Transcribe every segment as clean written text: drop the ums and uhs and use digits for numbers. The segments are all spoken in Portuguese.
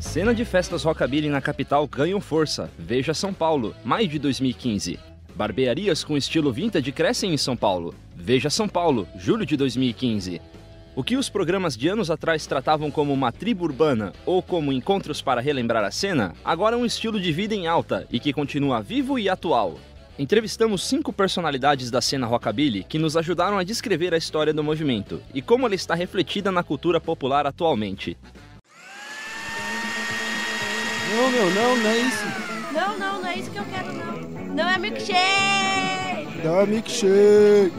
Cena de festas rockabilly na capital ganham força. Veja São Paulo, maio de 2015. Barbearias com estilo vintage crescem em São Paulo. Veja São Paulo, julho de 2015. O que os programas de anos atrás tratavam como uma tribo urbana ou como encontros para relembrar a cena, agora é um estilo de vida em alta e que continua vivo e atual. Entrevistamos 5 personalidades da cena rockabilly que nos ajudaram a descrever a história do movimento e como ela está refletida na cultura popular atualmente. Não é isso. Não é isso que eu quero, não. Não é milkshake! Dá milkshake!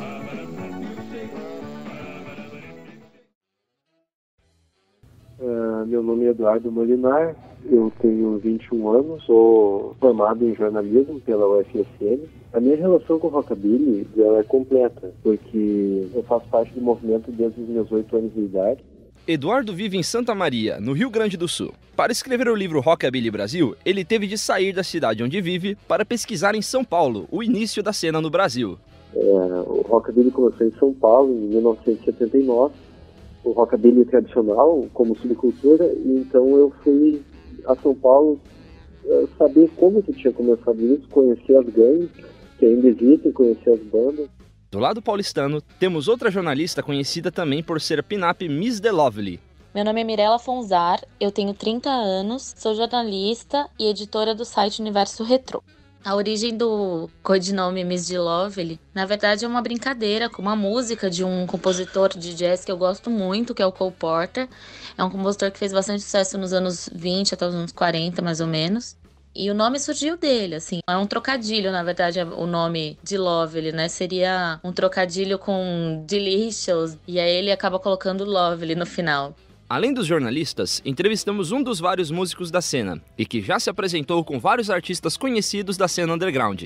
Meu nome é Eduardo Molinar, eu tenho 21 anos, sou formado em jornalismo pela UFSM. A minha relação com o rockabilly é completa, porque eu faço parte do movimento desde os meus 8 anos de idade. Eduardo vive em Santa Maria, no Rio Grande do Sul. Para escrever o livro Rockabilly Brasil, ele teve de sair da cidade onde vive para pesquisar em São Paulo o início da cena no Brasil. O rockabilly começou em São Paulo em 1979, o rockabilly tradicional como subcultura, e então eu fui a São Paulo saber como que tinha começado isso, conhecer as gangues que ainda existem, conhecer as bandas. Do lado paulistano, temos outra jornalista conhecida também por ser a pin-up Miss The Lovely. Meu nome é Mirella Fonzar, eu tenho 30 anos, sou jornalista e editora do site Universo Retrô. A origem do codinome Miss The Lovely, na verdade, é uma brincadeira com uma música de um compositor de jazz que eu gosto muito, que é o Cole Porter. É um compositor que fez bastante sucesso nos anos 20 até os anos 40, mais ou menos. E o nome surgiu dele, assim, é um trocadilho, na verdade, o nome de Lovely, né? Seria um trocadilho com Delicious, e aí ele acaba colocando Lovely no final. Além dos jornalistas, entrevistamos um dos vários músicos da cena, e que já se apresentou com vários artistas conhecidos da cena underground.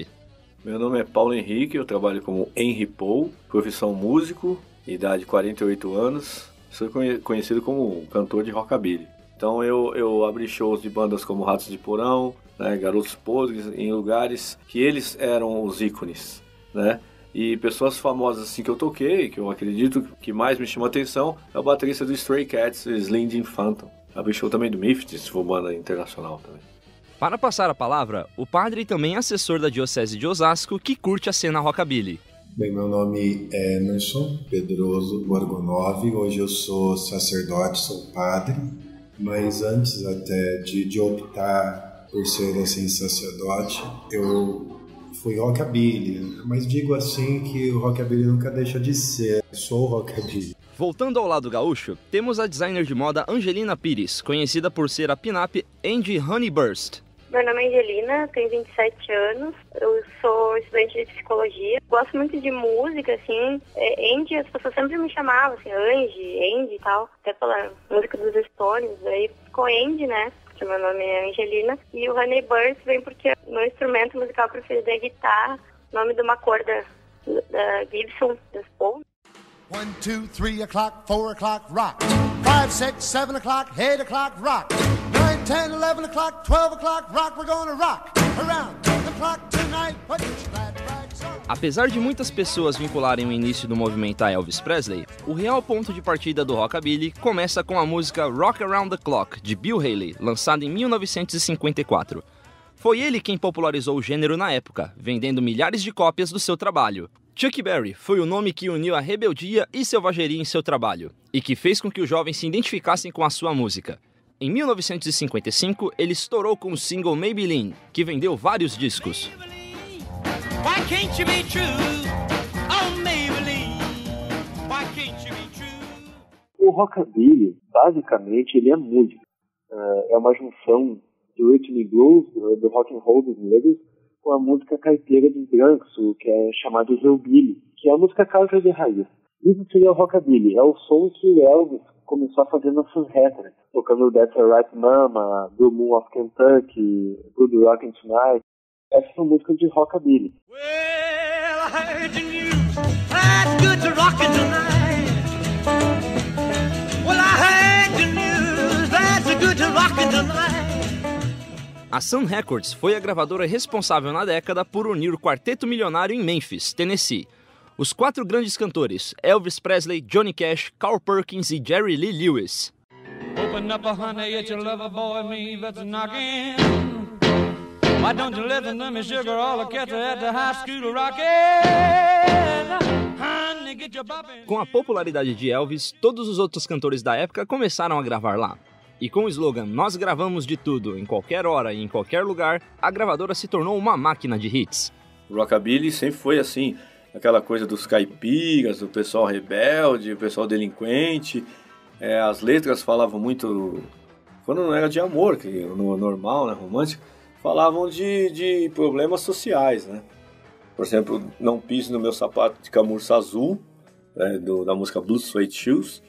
Meu nome é Paulo Henrique, eu trabalho como Henry Paul, profissão músico, idade 48 anos, sou conhecido como cantor de rockabilly. Então eu abri shows de bandas como Ratos de Porão, né, Garotos Podres, em lugares que eles eram os ícones, né? E pessoas famosas assim que eu toquei, que eu acredito que mais me chamou a atenção, é o baterista do Stray Cats, Slim Jim Phantom. Abri show também do Misfits, se for banda internacional também. Para passar a palavra, o padre e também assessor da Diocese de Osasco, que curte a cena rockabilly. Bem, meu nome é Emerson Pedroso Borgonov, hoje eu sou sacerdote, sou padre, mas antes até de optar por ser assim sacerdote, eu fui rockabilly, mas digo assim que o rockabilly nunca deixa de ser, sou rockabilly. Voltando ao lado gaúcho, temos a designer de moda Angelina Pires, conhecida por ser a pin-up Angie Honeyburst. Meu nome é Angelina, tenho 27 anos, eu sou estudante de psicologia, gosto muito de música, assim, Angie, as pessoas sempre me chamavam, assim, Angie e tal, até pela música dos Stones, aí ficou Angie, né, porque meu nome é Angelina, e o Honeyburst vem porque meu instrumento musical preferido é guitarra, nome de uma cor da Gibson, das Paul. 1, 2, 3 o'clock, 4 o'clock, rock. 5, 6, 7 o'clock, 8 o'clock, rock. 9, 10, 11 o'clock, 12 o'clock, rock. We're gonna rock around the clock tonight. Put your glad rags on. Apesar de muitas pessoas vincularem o início do movimento a Elvis Presley, o real ponto de partida do rockabilly começa com a música Rock Around the Clock, de Bill Haley, lançada em 1954. Foi ele quem popularizou o gênero na época, vendendo milhares de cópias do seu trabalho. Chuck Berry foi o nome que uniu a rebeldia e selvageria em seu trabalho, e que fez com que os jovens se identificassem com a sua música. Em 1955, ele estourou com o single Maybelline, que vendeu vários discos. O rockabilly, basicamente, ele é música. É uma junção do rhythm and blues, do rock and roll dos negros, com a música caipira dos brancos, o que é chamado hillbilly, que é a música country de raiz. Isso seria o rockabilly, é o som que o Elvis começou a fazer na Sun Records, tocando That's Alright Mama, Blue Moon of Kentucky, Good Rockin' Tonight. Essas são músicas de rockabilly. Well, I heard the news, that's good to rockin' tonight. Well, I heard the news, that's good to rockin' tonight. A Sun Records foi a gravadora responsável na década por unir o quarteto milionário em Memphis, Tennessee. Os 4 grandes cantores, Elvis Presley, Johnny Cash, Carl Perkins e Jerry Lee Lewis. Open up, honey, it's your lover boy, me that's knocking. Why don't you listen to me, sugar, all the cats at the high school rocking? Honey, get your bopping. Com a popularidade de Elvis, todos os outros cantores da época começaram a gravar lá. E com o slogan "Nós gravamos de tudo, em qualquer hora e em qualquer lugar", a gravadora se tornou uma máquina de hits. O rockabilly sempre foi assim, aquela coisa dos caipiras, do pessoal rebelde, o pessoal delinquente. As letras falavam muito, quando não era de amor, que no normal, né, romântico, falavam de problemas sociais, né? Por exemplo, Não Pise no Meu Sapato de Camurça Azul, né, da música Blue Suede Shoes.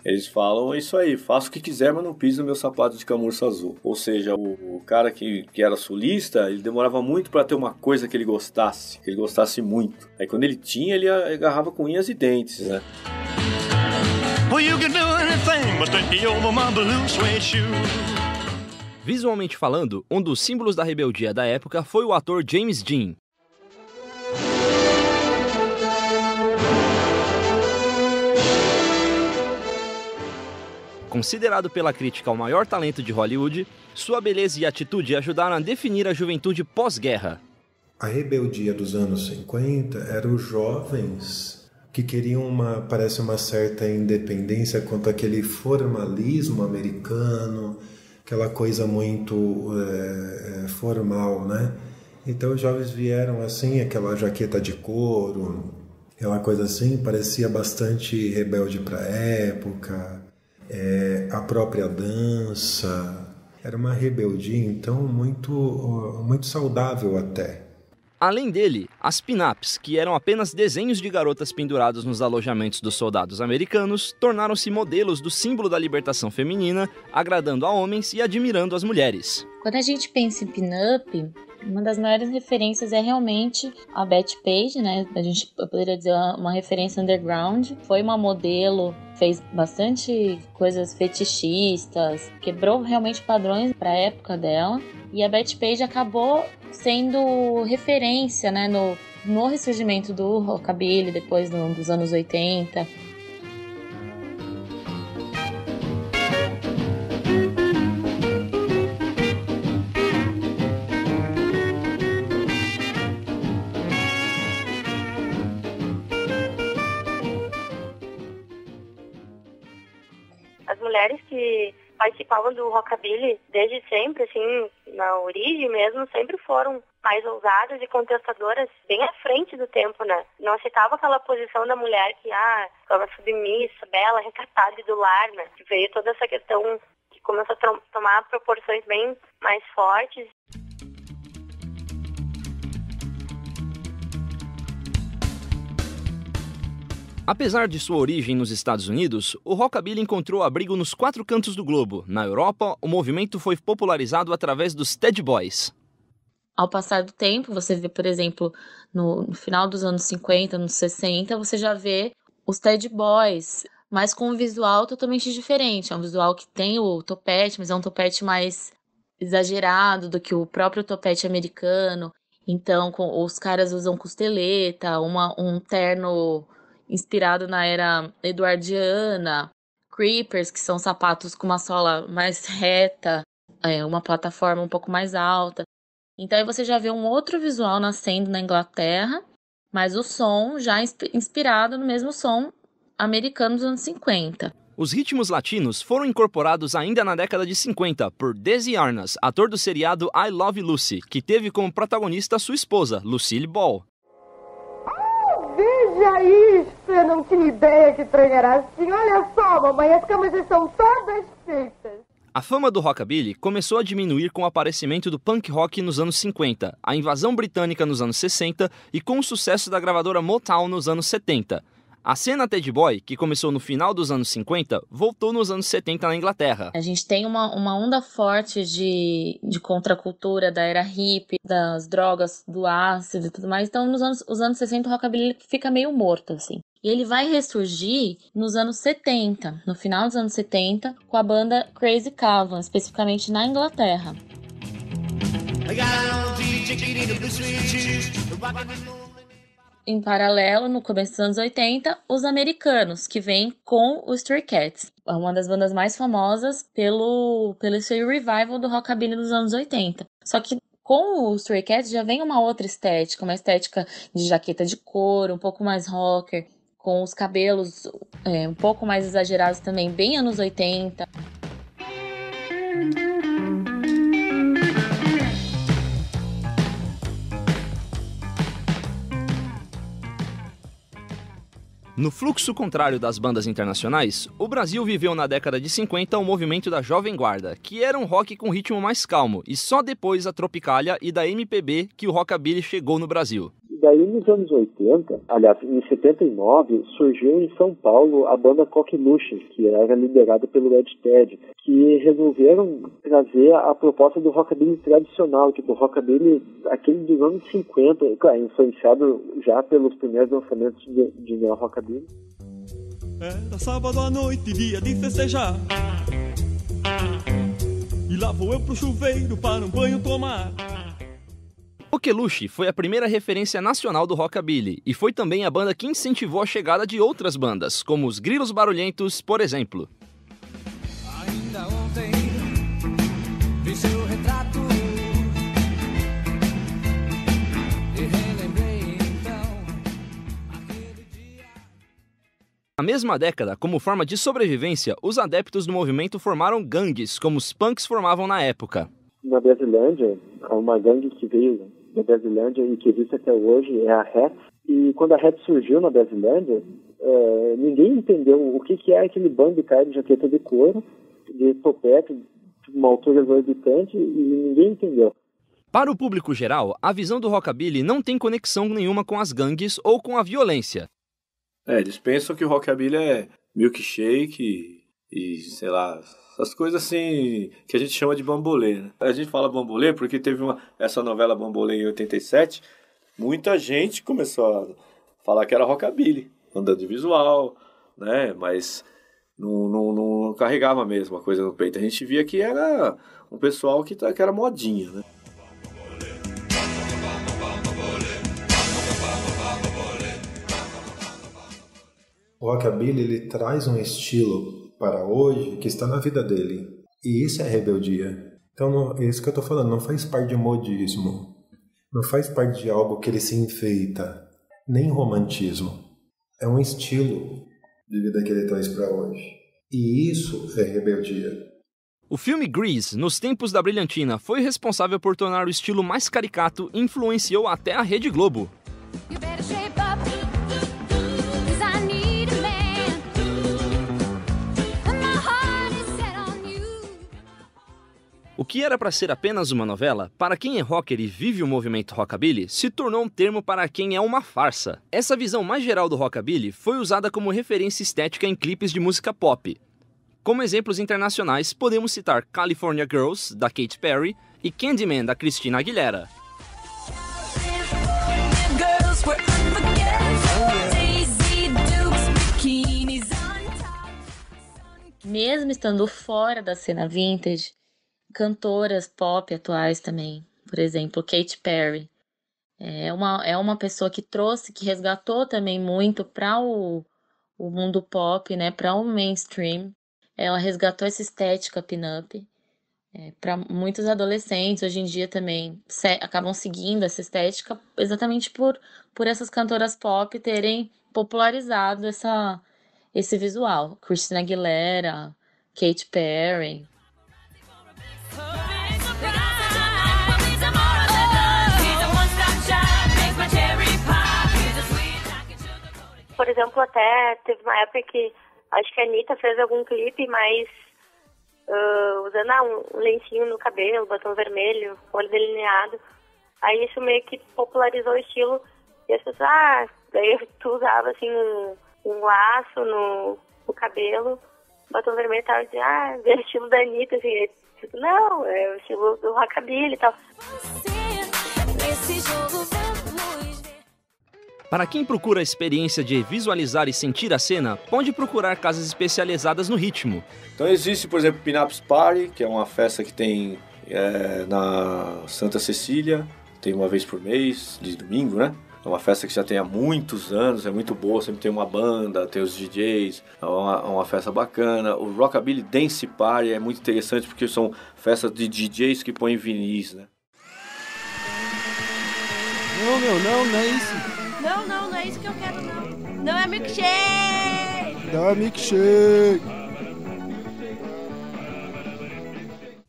Eles falam isso aí, faça o que quiser, mas não pise no meu sapato de camurça azul. Ou seja, o cara que era sulista, ele demorava muito para ter uma coisa que ele gostasse muito. Aí quando ele tinha, ele agarrava com unhas e dentes, né? Visualmente falando, um dos símbolos da rebeldia da época foi o ator James Dean. Considerado pela crítica o maior talento de Hollywood, sua beleza e atitude ajudaram a definir a juventude pós-guerra. A rebeldia dos anos 50 eram os jovens que queriam parece uma certa independência quanto àquele formalismo americano, aquela coisa muito formal, né? Então os jovens vieram assim, aquela jaqueta de couro, aquela coisa assim, parecia bastante rebelde para a época. A própria dança, era uma rebeldia, então, muito saudável até. Além dele, as pin-ups, que eram apenas desenhos de garotas pendurados nos alojamentos dos soldados americanos, tornaram-se modelos do símbolo da libertação feminina, agradando a homens e admirando as mulheres. Quando a gente pensa em pin-up, uma das maiores referências é realmente a Betty Page, né? Eu poderia dizer uma referência underground. Foi uma modelo, fez bastante coisas fetichistas, quebrou realmente padrões para a época dela. E a Betty Page acabou sendo referência, né, no ressurgimento do rockabilly depois dos anos 80. As mulheres que participavam do rockabilly desde sempre, assim, na origem mesmo, sempre foram mais ousadas e contestadoras, bem à frente do tempo, né? Não aceitava aquela posição da mulher que, ficava submissa, bela, recatada e do lar, né? Que veio toda essa questão que começou a tomar proporções bem mais fortes. Apesar de sua origem nos Estados Unidos, o rockabilly encontrou abrigo nos 4 cantos do globo. Na Europa, o movimento foi popularizado através dos Ted Boys. Ao passar do tempo, você vê, por exemplo, no final dos anos 50, anos 60, você já vê os Ted Boys, mas com um visual totalmente diferente. É um visual que tem o topete, mas é um topete mais exagerado do que o próprio topete americano. Então, os caras usam costeleta, um terno inspirado na era eduardiana, creepers, que são sapatos com uma sola mais reta, uma plataforma um pouco mais alta. Então aí você já vê um outro visual nascendo na Inglaterra, mas o som já inspirado no mesmo som americano dos anos 50. Os ritmos latinos foram incorporados ainda na década de 50 por Desi Arnaz, ator do seriado I Love Lucy, que teve como protagonista sua esposa, Lucille Ball. Veja isto! Eu não tinha ideia que trem era assim. Olha só, mamãe, as camas estão todas feitas. A fama do rockabilly começou a diminuir com o aparecimento do punk rock nos anos 50, a invasão britânica nos anos 60 e com o sucesso da gravadora Motown nos anos 70. A cena Ted Boy, que começou no final dos anos 50, voltou nos anos 70 na Inglaterra. A gente tem uma onda forte de contracultura da era hippie, das drogas, do ácido e tudo mais. Então, os anos 60, o rockabilly fica meio morto, assim. E ele vai ressurgir nos anos 70, no final dos anos 70, com a banda Crazy Cavan, especificamente na Inglaterra. Em paralelo, no começo dos anos 80, os Americanos, que vêm com os Stray Cats. É uma das bandas mais famosas pelo seu revival do rockabilly dos anos 80. Só que com os Stray Cats já vem uma outra estética, uma estética de jaqueta de couro, um pouco mais rocker, com os cabelos um pouco mais exagerados também, bem anos 80. No fluxo contrário das bandas internacionais, o Brasil viveu na década de 50 o movimento da Jovem Guarda, que era um rock com ritmo mais calmo, e só depois da Tropicália e da MPB que o rockabilly chegou no Brasil. Daí, nos anos 80, aliás, em 79, surgiu em São Paulo a banda Coqueluche, que era liderada pelo Ed Ted, que resolveram trazer a proposta do rockabilly tradicional, tipo rockabilly aquele dos anos 50, claro, influenciado já pelos primeiros lançamentos de neo-rockabilly. Era sábado à noite, dia de festejar, e lá vou eu pro chuveiro para um banho tomar. Coqueluche foi a primeira referência nacional do rockabilly e foi também a banda que incentivou a chegada de outras bandas, como os Grilos Barulhentos, por exemplo. Ainda ontem vi seu retrato e relembrei então aquele dia. Na mesma década, como forma de sobrevivência, os adeptos do movimento formaram gangues, como os punks formavam na época. Na Brasilândia, uma gangue que veio da Brasilândia e que existe até hoje é a Hats. E quando a Hats surgiu na Brasilândia, ninguém entendeu o que é aquele bando de cara de jaqueta de couro, de topete, de uma altura exorbitante, e ninguém entendeu. Para o público geral, a visão do rockabilly não tem conexão nenhuma com as gangues ou com a violência. Eles pensam que o rockabilly é milkshake e sei lá, essas coisas assim que a gente chama de bambolê, né? A gente fala bambolê porque teve essa novela Bambolê em 87, muita gente começou a falar que era rockabilly, andando de visual, né? Mas não carregava mesmo a coisa no peito. A gente via que era um pessoal que era modinha, né? O rockabilly, ele traz um estilo para hoje que está na vida dele. E isso é rebeldia. Então, é isso que eu estou falando, não faz parte de modismo. Não faz parte de algo que ele se enfeita. Nem romantismo. É um estilo de vida que ele traz para hoje. E isso é rebeldia. O filme Grease, nos tempos da brilhantina, foi responsável por tornar o estilo mais caricato e influenciou até a Rede Globo. O que era para ser apenas uma novela, para quem é rocker e vive o movimento rockabilly, se tornou um termo para quem é uma farsa. Essa visão mais geral do rockabilly foi usada como referência estética em clipes de música pop. Como exemplos internacionais, podemos citar California Girls, da Katy Perry, e Candyman, da Christina Aguilera. Mesmo estando fora da cena vintage, cantoras pop atuais também, por exemplo, Katy Perry, é uma pessoa que resgatou também muito para o mundo pop, né, para o mainstream. Ela resgatou essa estética pin-up. Para muitos adolescentes hoje em dia também acabam seguindo essa estética exatamente por essas cantoras pop terem popularizado esse visual. Christina Aguilera, Katy Perry. Por exemplo, até teve uma época que acho que a Anitta fez algum clipe, mas usando um lencinho no cabelo, batom vermelho, olho delineado. Aí isso meio que popularizou o estilo. E as pessoas, daí tu usava assim um laço no cabelo, batom vermelho e tal, e dizia, é o estilo da Anitta, assim. Tipo, não, é o estilo do rockabilly e tal. Para quem procura a experiência de visualizar e sentir a cena, pode procurar casas especializadas no ritmo. Então existe, por exemplo, Pin-Ups Party, que é uma festa que tem na Santa Cecília, tem uma vez por mês, de domingo, né? É uma festa que já tem há muitos anos, é muito boa, sempre tem uma banda, tem os DJs, é uma festa bacana. O Rockabilly Dance Party é muito interessante porque são festas de DJs que põem vinis, né? Não é isso. Não é isso que eu quero não. Não é milkshake! Não é milkshake.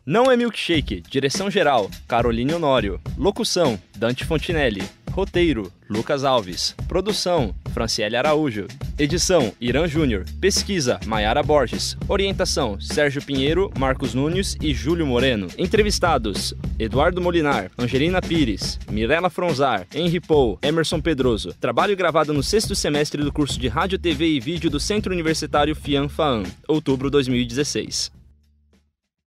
Não é Milkshake, direção geral, Caroline Honório. Locução, Dante Fontinelli. Roteiro, Lucas Alves. Produção, Franciele Araújo. Edição, Irã Júnior. Pesquisa, Maiara Borges. Orientação, Sérgio Pinheiro, Marcos Nunes e Júlio Moreno. Entrevistados, Eduardo Molinar, Angelina Pires, Mirella Fronzar, Henry Paul, Emerson Pedroso. Trabalho gravado no 6º semestre do curso de Rádio, TV e Vídeo do Centro Universitário FIAM-FAAM, outubro 2016.